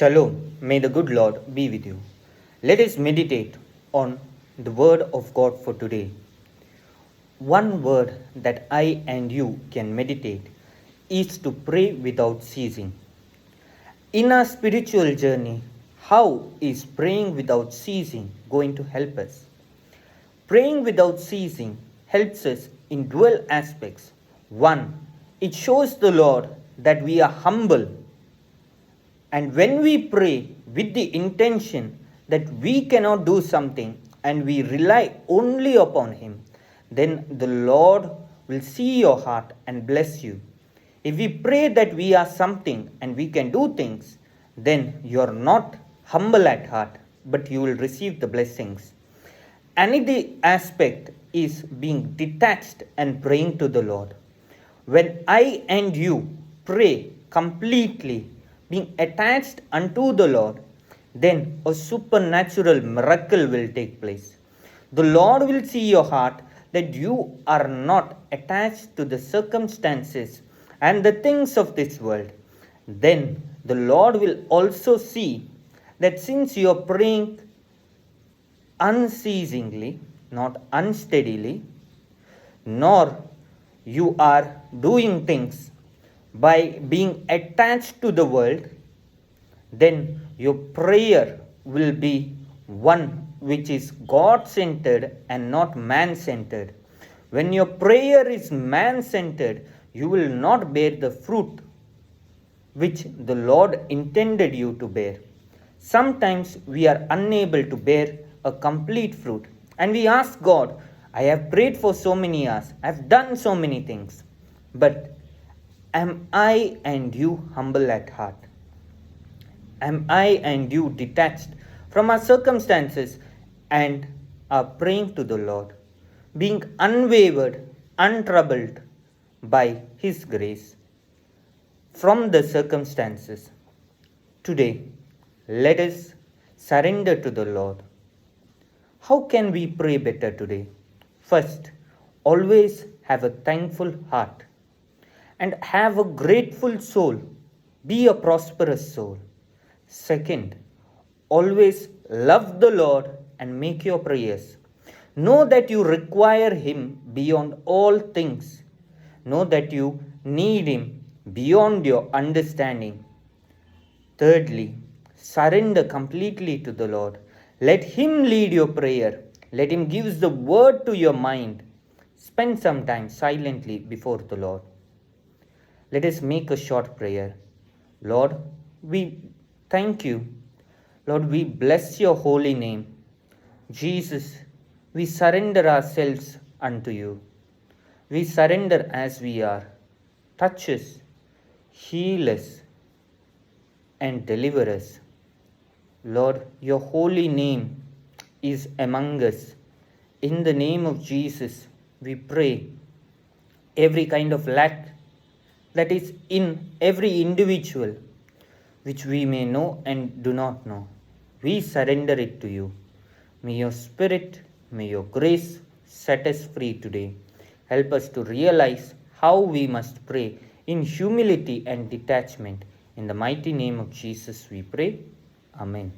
Shalom, may the good Lord be with you. Let us meditate on the word of God for today. One word that I and you can meditate is to pray without ceasing. In our spiritual journey, how is praying without ceasing going to help us? Praying without ceasing helps us in dual aspects. One, it shows the Lord that we are humble. And when we pray with the intention that we cannot do something and we rely only upon Him, then the Lord will see your heart and bless you. If we pray that we are something and we can do things, then you are not humble at heart, but you will receive the blessings. Another aspect is being detached and praying to the Lord. When I and you pray completely, being attached unto the Lord, then a supernatural miracle will take place. The Lord will see your heart that you are not attached to the circumstances and the things of this world. Then the Lord will also see that since you are praying unceasingly, not unsteadily, nor you are doing things by being attached to the world, then your prayer will be one which is God-centered and not man-centered. When your prayer is man-centered, you will not bear the fruit which the Lord intended you to bear. Sometimes we are unable to bear a complete fruit, and we ask God, I have prayed for so many years, I have done so many things, but am I and you humble at heart? Am I and you detached from our circumstances and are praying to the Lord, being unwavered, untroubled by His grace from the circumstances? Today, let us surrender to the Lord. How can we pray better today? First, always have a thankful heart and have a grateful soul. Be a prosperous soul. Second, always love the Lord and make your prayers. Know that you require Him beyond all things. Know that you need Him beyond your understanding. Thirdly, surrender completely to the Lord. Let Him lead your prayer. Let Him give the word to your mind. Spend some time silently before the Lord. Let us make a short prayer. Lord, we thank you. Lord, we bless your holy name. Jesus, we surrender ourselves unto you. We surrender as we are. Touch us, heal us, and deliver us. Lord, your holy name is among us. In the name of Jesus, we pray every kind of lack that is in every individual, which we may know and do not know, we surrender it to you. May your Spirit, may your grace set us free today. Help us to realize how we must pray in humility and detachment. In the mighty name of Jesus we pray. Amen.